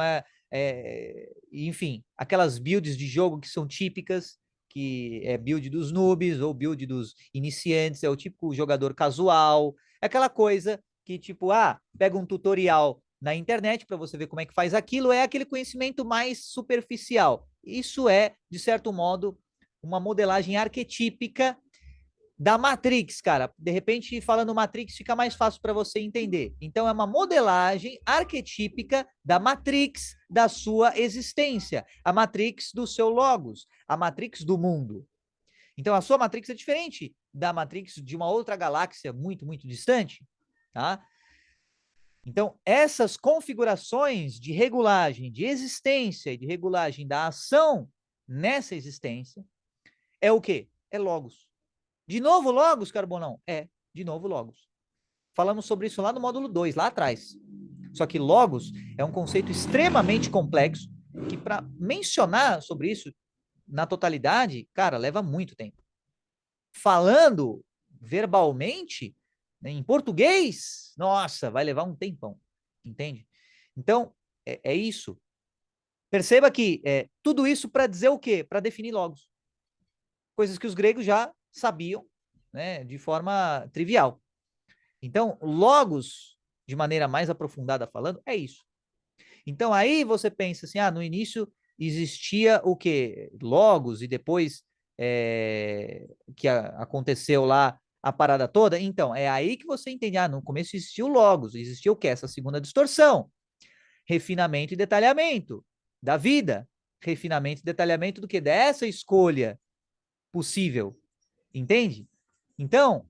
enfim, aquelas builds de jogo que são típicas, que é build dos noobs ou build dos iniciantes, é o típico jogador casual, é aquela coisa que tipo, pega um tutorial na internet para você ver como é que faz aquilo, é aquele conhecimento mais superficial. Isso é, de certo modo, uma modelagem arquetípica da Matrix, cara. De repente, falando Matrix, fica mais fácil para você entender. Então, é uma modelagem arquetípica da Matrix da sua existência, a Matrix do seu logos, a Matrix do mundo. Então, a sua Matrix é diferente da Matrix de uma outra galáxia muito, muito distante, tá? Então, essas configurações de regulagem de existência e de regulagem da ação nessa existência é o quê? É logos. De novo logos, Carbonão? De novo logos. Falamos sobre isso lá no módulo 2, lá atrás. Só que logos é um conceito extremamente complexo que para mencionar sobre isso na totalidade, cara, leva muito tempo. Falando verbalmente, né, em português, nossa, vai levar um tempão, entende? Então, é isso. Perceba que tudo isso para dizer o quê? Para definir logos. Coisas que os gregos já sabiam, né, de forma trivial. Então, logos, de maneira mais aprofundada falando, é isso. Então, aí você pensa assim, no início existia o quê? Logos, e depois que aconteceu lá a parada toda. Então, é aí que você entende, no começo existiu logos, existiu o quê? Essa segunda distorção. Refinamento e detalhamento da vida. Refinamento e detalhamento do que? Dessa escolha possível. Entende? Então,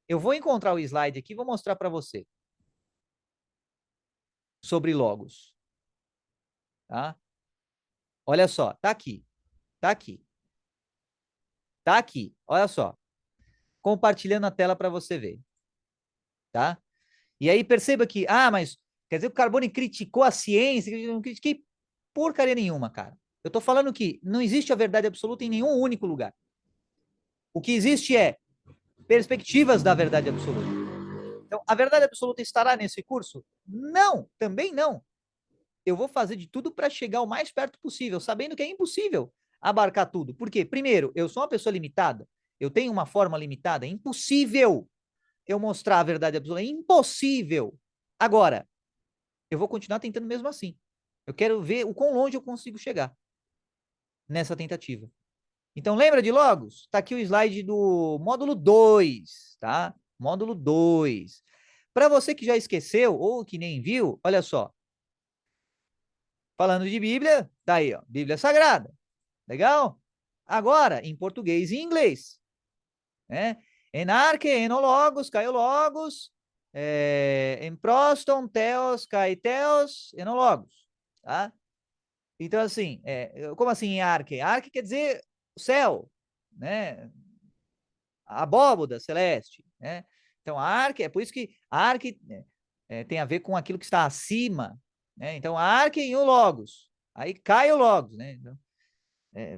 eu vou encontrar o slide aqui e vou mostrar para você sobre logos. Tá? Olha só, tá aqui. Tá aqui. Tá aqui. Olha só. Compartilhando a tela para você ver. Tá? E aí perceba que, mas quer dizer que o Carbone criticou a ciência, eu não critiquei porcaria nenhuma, cara. Eu tô falando que não existe a verdade absoluta em nenhum único lugar. O que existe é perspectivas da verdade absoluta. Então, a verdade absoluta estará nesse curso? Não, também não. Eu vou fazer de tudo para chegar o mais perto possível, sabendo que é impossível abarcar tudo. Por quê? Primeiro, eu sou uma pessoa limitada, eu tenho uma forma limitada, é impossível eu mostrar a verdade absoluta, é impossível. Agora, eu vou continuar tentando mesmo assim. Eu quero ver o quão longe eu consigo chegar nessa tentativa. Então, lembra de logos? Está aqui o slide do módulo 2, tá? Módulo 2. Para você que já esqueceu ou que nem viu, olha só. Falando de Bíblia, tá aí, ó, Bíblia Sagrada. Legal? Agora, em português e inglês, né? Enarque, enologos, caiologos, em proston, teos, caeteos, enologos, tá? Então, assim, como assim em arque? Arque quer dizer o céu, né? A abóboda celeste, né? Então, a arque, é por isso que a arque tem a ver com aquilo que está acima, né? Então, a arque e o logos, aí cai o logos, né? Então,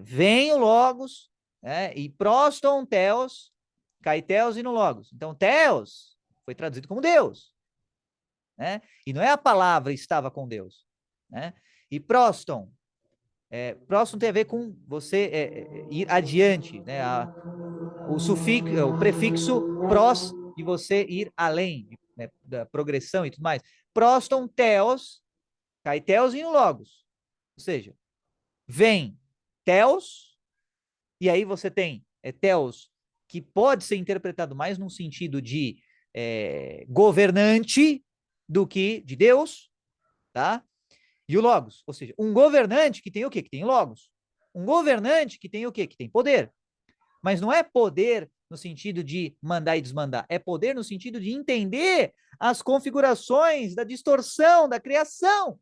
vem o logos, né? E proston, teos, cai teos e no logos. Então, teos foi traduzido como Deus, né? E não é a palavra estava com Deus, né? E proston, próximo tem a ver com você ir adiante, né? O sufixo, o prefixo pros, de você ir além, né? Da progressão e tudo mais. Proston, teos, cai teos e no logos. Ou seja, vem teos, e aí você tem teos que pode ser interpretado mais num sentido de governante do que de Deus, tá? E o logos, ou seja, um governante que tem o quê? Que tem logos. Um governante que tem o quê? Que tem poder. Mas não é poder no sentido de mandar e desmandar, é poder no sentido de entender as configurações da distorção, da criação.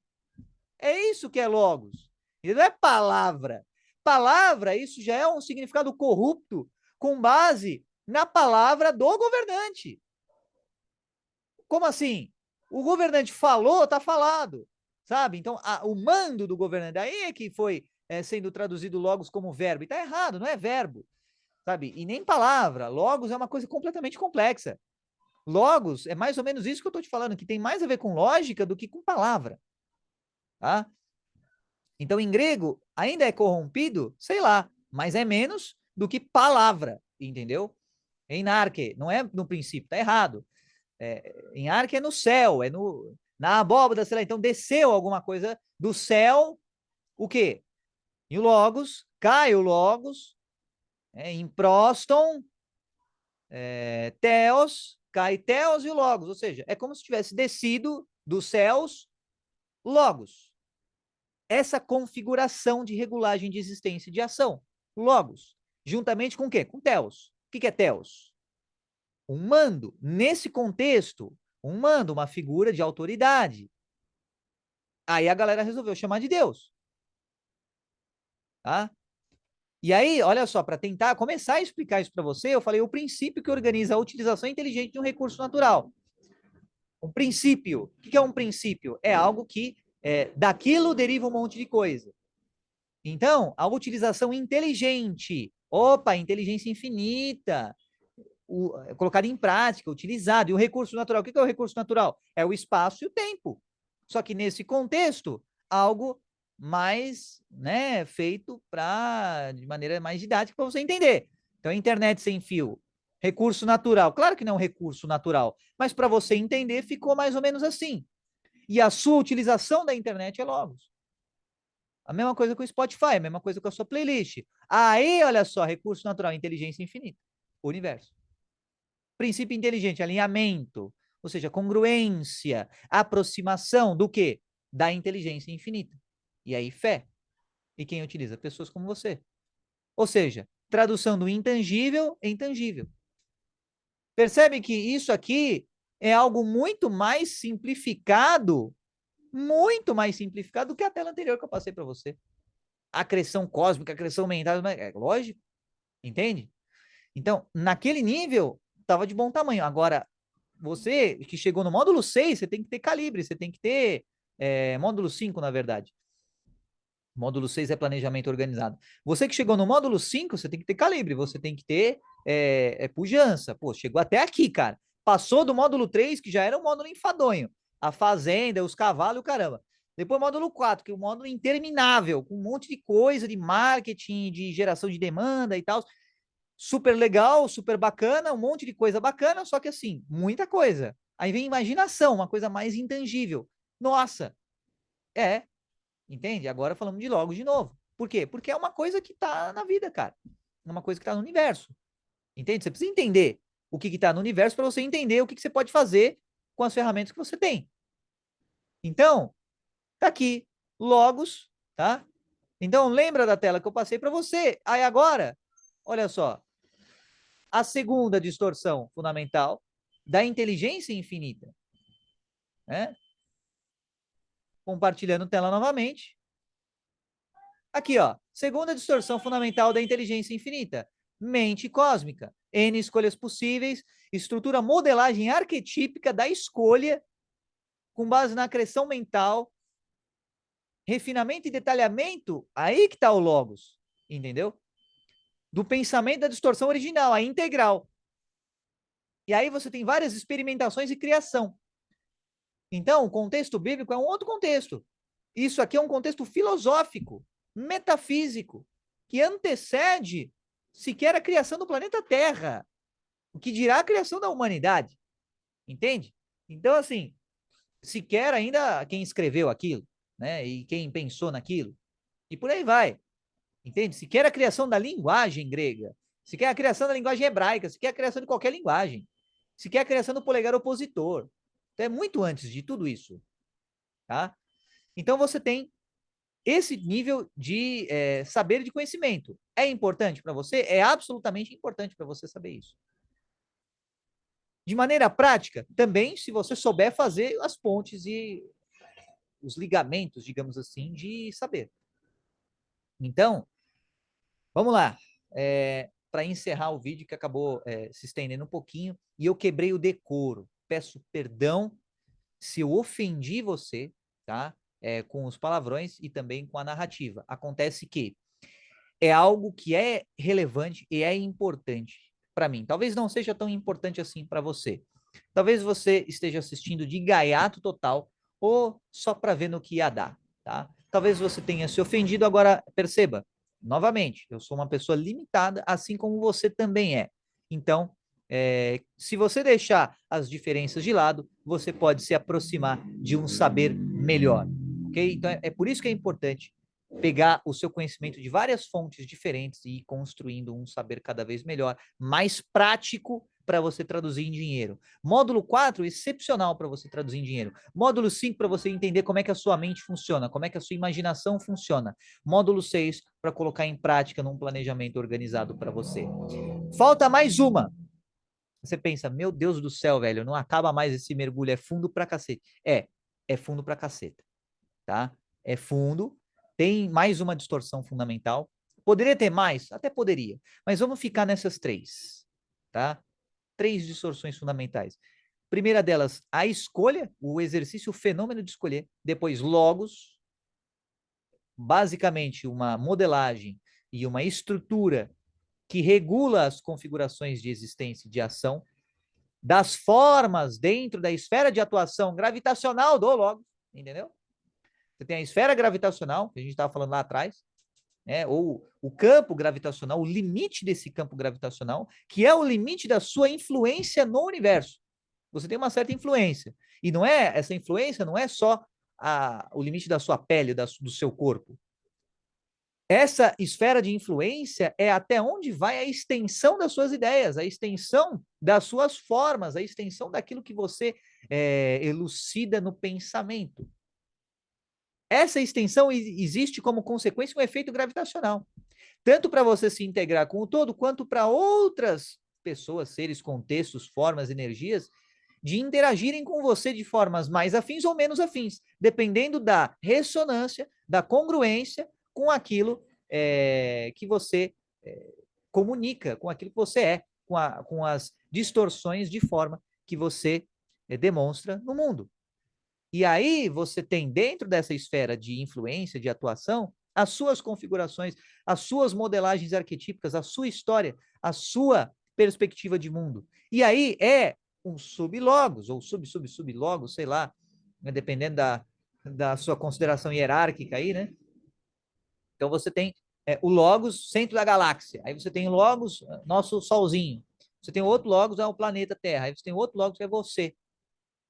É isso que é logos. E não é palavra. Palavra, isso já é um significado corrupto com base na palavra do governante. Como assim? O governante falou, tá falado, sabe? Então, o mando do governante, aí é que foi sendo traduzido logos como verbo. E tá errado, não é verbo, sabe? E nem palavra. Logos é uma coisa completamente complexa. Logos é mais ou menos isso que eu tô te falando, que tem mais a ver com lógica do que com palavra, tá? Então, em grego, ainda é corrompido, sei lá, mas é menos do que palavra, entendeu? Em arque, não é no princípio, tá errado. Em arque é no céu, é na abóbada, sei lá. Então, desceu alguma coisa do céu, o quê? E o logos, cai o logos, em próston, teos, cai teos e o logos, ou seja, é como se tivesse descido dos céus logos. Essa configuração de regulagem de existência e de ação, logos, juntamente com o quê? Com teos. O que é teos? Um mando. Nesse contexto, um mando, uma figura de autoridade. Aí a galera resolveu chamar de Deus. Tá? E aí, olha só, para tentar começar a explicar isso para você, eu falei o princípio que organiza a utilização inteligente de um recurso natural. Um princípio. O que é um princípio? É algo que daquilo deriva um monte de coisa. Então, a utilização inteligente, opa, inteligência infinita, colocada em prática, utilizado. E o recurso natural, o que é o recurso natural? É o espaço e o tempo. Só que nesse contexto, algo mais, né, feito de maneira mais didática para você entender. Então, internet sem fio, recurso natural. Claro que não é um recurso natural, mas para você entender, ficou mais ou menos assim. E a sua utilização da internet é logos. A mesma coisa com o Spotify, a mesma coisa com a sua playlist. Aí, olha só, recurso natural, inteligência infinita, universo. Princípio inteligente, alinhamento, ou seja, congruência, aproximação do quê? Da inteligência infinita. E aí, fé. E quem utiliza? Pessoas como você. Ou seja, tradução do intangível em tangível. Percebe que isso aqui é algo muito mais simplificado do que a tela anterior que eu passei para você. Acreção cósmica, acreção mental, é lógico, entende? Então, naquele nível, estava de bom tamanho. Agora, você que chegou no módulo 6, você tem que ter calibre, você tem que ter módulo 5, na verdade. Módulo 6 é planejamento organizado. Você que chegou no módulo 5, você tem que ter calibre, você tem que ter pujança. Pô, chegou até aqui, cara. Passou do módulo 3, que já era um módulo enfadonho. A fazenda, os cavalos e o caramba. Depois módulo 4, que é um módulo interminável, com um monte de coisa de marketing, de geração de demanda e tal. Super legal, super bacana, um monte de coisa bacana, só que assim, muita coisa. Aí vem imaginação, uma coisa mais intangível. Nossa, entende? Agora falamos de logos de novo. Por quê? Porque é uma coisa que tá na vida, cara. É uma coisa que está no universo. Entende? Você precisa entender o que está no universo para você entender o que você pode fazer com as ferramentas que você tem. Então, tá aqui, logos, tá? Então, lembra da tela que eu passei para você. Aí agora, olha só, a segunda distorção fundamental da inteligência infinita, né? Compartilhando tela novamente. Aqui, ó, segunda distorção fundamental da inteligência infinita, mente cósmica, N escolhas possíveis, estrutura modelagem arquetípica da escolha com base na acreção mental, refinamento e detalhamento, aí que está o logos, entendeu? Do pensamento da distorção original, a integral. E aí você tem várias experimentações e criação. Então, o contexto bíblico é um outro contexto. Isso aqui é um contexto filosófico, metafísico, que antecede sequer a criação do planeta Terra, o que dirá a criação da humanidade. Entende? Então, assim, sequer ainda quem escreveu aquilo, né? E quem pensou naquilo. E por aí vai. Entende? Sequer a criação da linguagem grega, sequer a criação da linguagem hebraica, sequer a criação de qualquer linguagem, sequer a criação do polegar opositor. Então é muito antes de tudo isso, tá? Então você tem esse nível de saber de conhecimento. É importante para você? É absolutamente importante para você saber isso. De maneira prática, também, se você souber fazer as pontes e os ligamentos, digamos assim, de saber. Então, vamos lá. Para encerrar o vídeo que acabou se estendendo um pouquinho e eu quebrei o decoro. Peço perdão se eu ofendi você, tá? Com os palavrões e também com a narrativa. Acontece que é algo que é relevante e é importante para mim. Talvez não seja tão importante assim para você. Talvez você esteja assistindo de gaiato total ou só para ver no que ia dar, tá? Talvez você tenha se ofendido. Agora, perceba, novamente, eu sou uma pessoa limitada, assim como você também é. Então, se você deixar as diferenças de lado, você pode se aproximar de um saber melhor, ok? Então, é por isso que é importante pegar o seu conhecimento de várias fontes diferentes e ir construindo um saber cada vez melhor, mais prático para você traduzir em dinheiro. Módulo 4, excepcional para você traduzir em dinheiro. Módulo 5, para você entender como é que a sua mente funciona, como é que a sua imaginação funciona. Módulo 6, para colocar em prática num planejamento organizado para você. Falta mais uma. Você pensa, meu Deus do céu, velho, não acaba mais esse mergulho, é fundo pra cacete. É fundo pra caceta, tá? É fundo, tem mais uma distorção fundamental. Poderia ter mais? Até poderia, mas vamos ficar nessas três, tá? Três distorções fundamentais. Primeira delas, a escolha, o exercício, o fenômeno de escolher. Depois, logos, basicamente uma modelagem e uma estrutura que regula as configurações de existência e de ação das formas dentro da esfera de atuação gravitacional do logos, entendeu? Você tem a esfera gravitacional, que a gente estava falando lá atrás, né? Ou o campo gravitacional, o limite desse campo gravitacional, que é o limite da sua influência no universo. Você tem uma certa influência. E não é essa influência não é só o limite da sua pele, do seu corpo. Essa esfera de influência é até onde vai a extensão das suas ideias, a extensão das suas formas, a extensão daquilo que você elucida no pensamento. Essa extensão existe como consequência um efeito gravitacional, tanto para você se integrar com o todo, quanto para outras pessoas, seres, contextos, formas, energias, de interagirem com você de formas mais afins ou menos afins, dependendo da ressonância, da congruência com aquilo que você comunica, com aquilo que você é, com as distorções de forma que você demonstra no mundo. E aí você tem dentro dessa esfera de influência, de atuação, as suas configurações, as suas modelagens arquetípicas, a sua história, a sua perspectiva de mundo. E aí é um sublogos, ou sublogos, sei lá, né, dependendo da sua consideração hierárquica aí, né? Então você tem o logos, centro da galáxia. Aí você tem o logos, nosso solzinho. Você tem outro logos, é o planeta Terra. Aí você tem outro logos, que é você.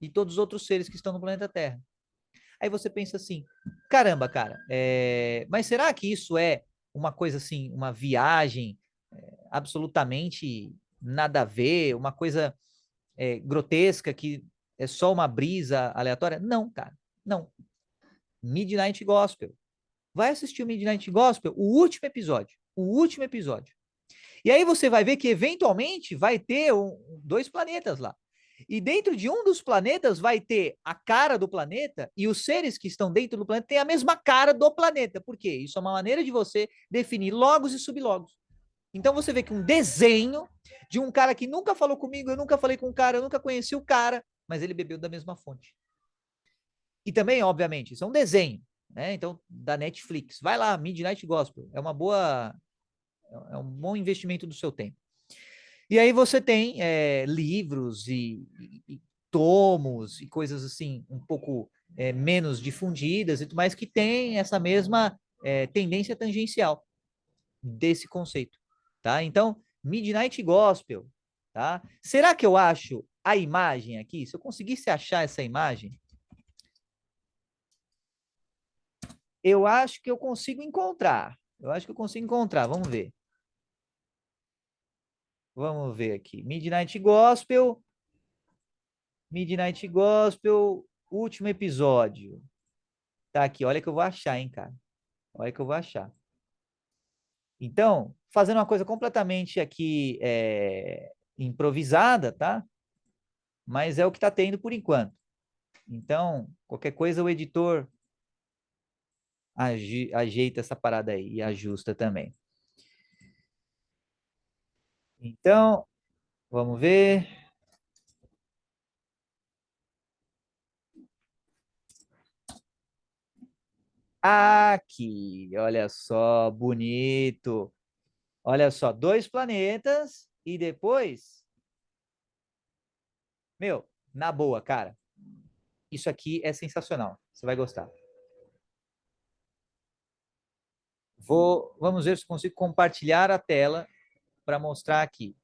E todos os outros seres que estão no planeta Terra. Aí você pensa assim, caramba, cara, mas será que isso é uma coisa assim, uma viagem absolutamente nada a ver, uma coisa grotesca que é só uma brisa aleatória. Não, cara, não. Midnight Gospel. Vai assistir o Midnight Gospel, o último episódio. O último episódio. E aí você vai ver que eventualmente vai ter dois planetas lá. E dentro de um dos planetas vai ter a cara do planeta e os seres que estão dentro do planeta têm a mesma cara do planeta. Por quê? Isso é uma maneira de você definir logos e sublogos. Então você vê que um desenho de um cara que nunca falou comigo, eu nunca falei com o cara, eu nunca conheci o cara, mas ele bebeu da mesma fonte. E também, obviamente, isso é um desenho, né? Então, da Netflix. Vai lá, Midnight Gospel. É um bom investimento do seu tempo. E aí você tem livros e tomos e coisas assim, um pouco menos difundidas e tudo mais, que tem essa mesma tendência tangencial desse conceito, tá? Então, Midnight Gospel, tá? Será que eu acho a imagem aqui? Se eu conseguisse achar essa imagem, eu acho que eu consigo encontrar. Eu acho que eu consigo encontrar. Vamos ver. Vamos ver aqui. Midnight Gospel. Midnight Gospel, último episódio. Tá aqui. Olha que eu vou achar, hein, cara. Olha que eu vou achar. Então, fazendo uma coisa completamente aqui improvisada, tá? Mas é o que tá tendo por enquanto. Então, qualquer coisa o editor ajeita essa parada aí e ajusta também. Então, vamos ver. Aqui, olha só, bonito. Olha só, dois planetas e depois, meu, na boa, cara. Isso aqui é sensacional. Você vai gostar. Vamos ver se consigo compartilhar a tela para mostrar aqui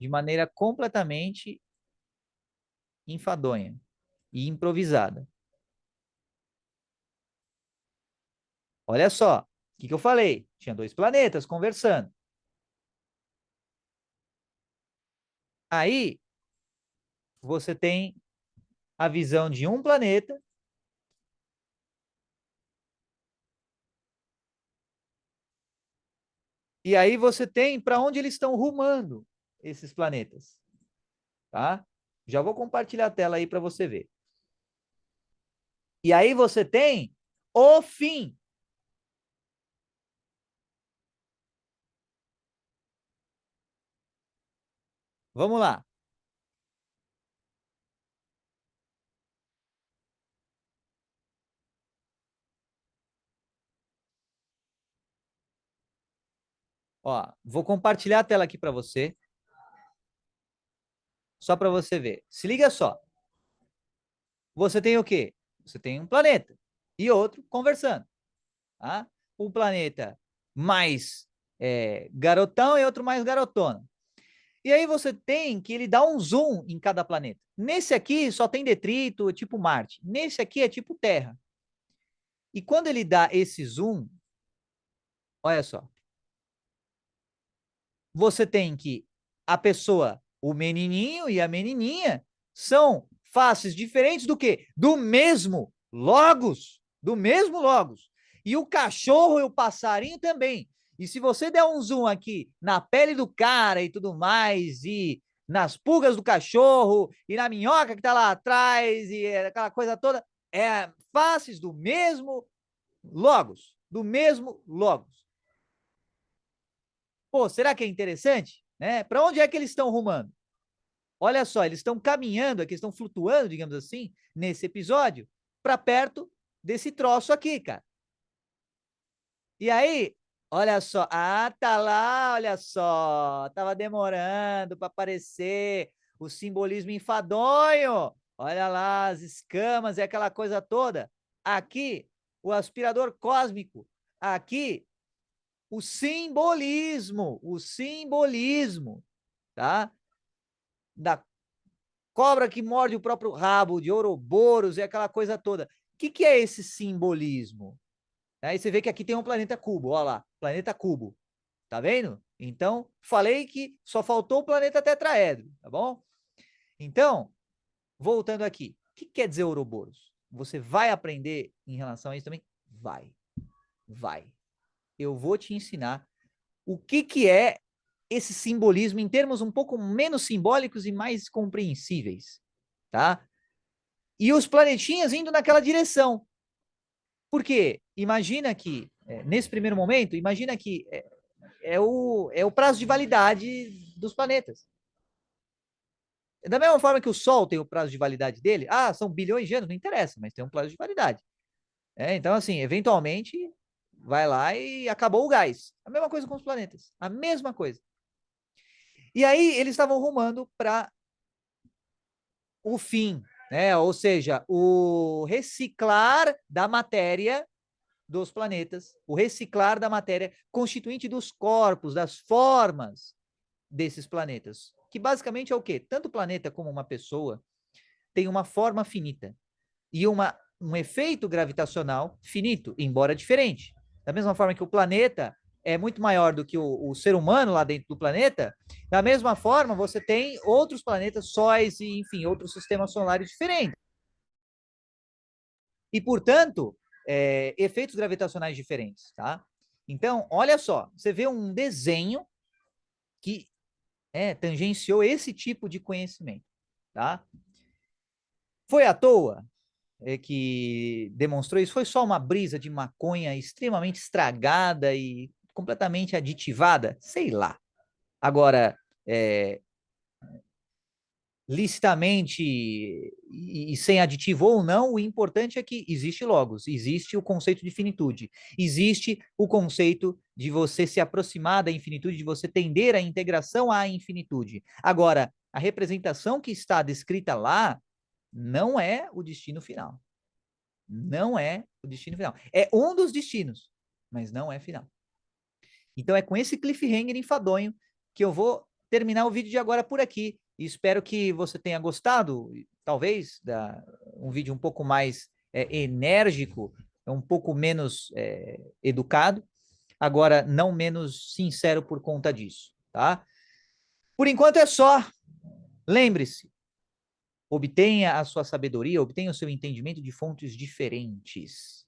de maneira completamente enfadonha e improvisada. Olha só, o que eu falei? Tinha dois planetas conversando. Aí você tem a visão de um planeta e aí você tem para onde eles estão rumando esses planetas, tá? Já vou compartilhar a tela aí para você ver. E aí você tem o fim. Vamos lá. Ó, vou compartilhar a tela aqui para você, só para você ver. Se liga só. Você tem o quê? Você tem um planeta e outro conversando, tá? Um planeta mais garotão e outro mais garotona. E aí você tem que ele dá um zoom em cada planeta. Nesse aqui só tem detrito, tipo Marte. Nesse aqui é tipo Terra. E quando ele dá esse zoom, olha só, você tem que a pessoa, o menininho e a menininha, são faces diferentes do quê? Do mesmo logos, do mesmo logos. E o cachorro e o passarinho também. E se você der um zoom aqui na pele do cara e tudo mais, e nas pulgas do cachorro, e na minhoca que tá lá atrás, e aquela coisa toda, é faces do mesmo logos, do mesmo logos. Pô, será que é interessante? Né? Para onde é que eles estão rumando? Olha só, eles estão caminhando aqui, estão flutuando, digamos assim, nesse episódio, para perto desse troço aqui, cara. E aí, olha só, tá lá, olha só, tava demorando para aparecer o simbolismo enfadonho. Olha lá, as escamas e aquela coisa toda. Aqui, o aspirador cósmico. Aqui, o simbolismo, tá? Da cobra que morde o próprio rabo, de Ouroboros e aquela coisa toda. O que é esse simbolismo? Aí você vê que aqui tem um planeta cubo, olha lá, planeta cubo. Tá vendo? Então, falei que só faltou o planeta tetraedro, tá bom? Então, voltando aqui, o que quer dizer Ouroboros? Você vai aprender em relação a isso também? Vai. Eu vou te ensinar o que é esse simbolismo em termos um pouco menos simbólicos e mais compreensíveis, tá? E os planetinhas indo naquela direção. Por quê? Imagina que, nesse primeiro momento, imagina que é o prazo de validade dos planetas. Da mesma forma que o Sol tem o prazo de validade dele, são bilhões de anos, não interessa, mas tem um prazo de validade. Então, assim, eventualmente, vai lá e acabou o gás. A mesma coisa com os planetas. A mesma coisa. E aí, eles estavam rumando para o fim, né? Ou seja, o reciclar da matéria dos planetas, o reciclar da matéria constituinte dos corpos, das formas desses planetas. Que basicamente é o quê? Tanto o planeta como uma pessoa tem uma forma finita e um efeito gravitacional finito, embora diferente. Da mesma forma que o planeta é muito maior do que o ser humano lá dentro do planeta, da mesma forma você tem outros planetas, sóis e, enfim, outros sistemas solares diferentes. E, portanto, efeitos gravitacionais diferentes, tá? Então, olha só, você vê um desenho que tangenciou esse tipo de conhecimento, tá? Foi à toa que demonstrou isso? Foi só uma brisa de maconha extremamente estragada e completamente aditivada? Sei lá. Agora, licitamente e sem aditivo ou não, o importante é que existe logos, existe o conceito de finitude, existe o conceito de você se aproximar da infinitude, de você tender à integração à infinitude. Agora, a representação que está descrita lá não é o destino final. Não é o destino final. É um dos destinos, mas não é final. Então é com esse cliffhanger enfadonho que eu vou terminar o vídeo de agora por aqui. E espero que você tenha gostado, talvez, um vídeo um pouco mais enérgico, um pouco menos educado, agora não menos sincero por conta disso, tá? Por enquanto é só. Lembre-se, obtenha a sua sabedoria, obtenha o seu entendimento de fontes diferentes.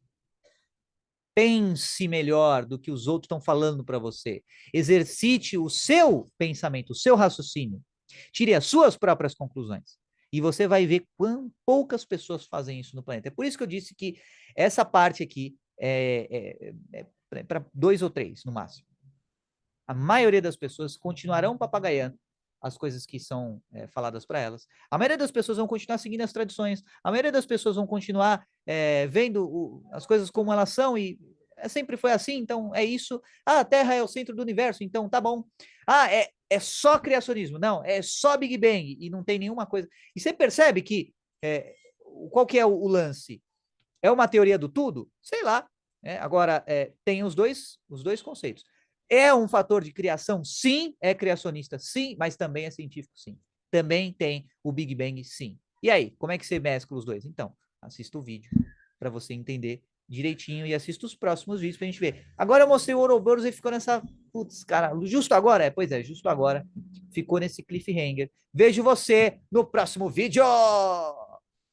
Pense melhor do que os outros estão falando para você. Exercite o seu pensamento, o seu raciocínio. Tire as suas próprias conclusões. E você vai ver quão poucas pessoas fazem isso no planeta. É por isso que eu disse que essa parte aqui é para 2 ou 3, no máximo. A maioria das pessoas continuarão papagaiando as coisas que são faladas para elas. A maioria das pessoas vão continuar seguindo as tradições. A maioria das pessoas vão continuar vendo as coisas como elas são e sempre foi assim, então é isso. A Terra é o centro do universo, então tá bom. É só criacionismo. Não, é só Big Bang e não tem nenhuma coisa. E você percebe que qual que é o lance? É uma teoria do tudo? Sei lá. Agora, tem os dois conceitos. É um fator de criação? Sim. É criacionista? Sim. Mas também é científico? Sim. Também tem o Big Bang? Sim. E aí, como é que você mescla os dois? Então, assista o vídeo para você entender direitinho e assista os próximos vídeos pra gente ver. Agora eu mostrei o Ouroboros e ficou nessa... Putz, cara, justo agora? Pois é, justo agora. Ficou nesse cliffhanger. Vejo você no próximo vídeo!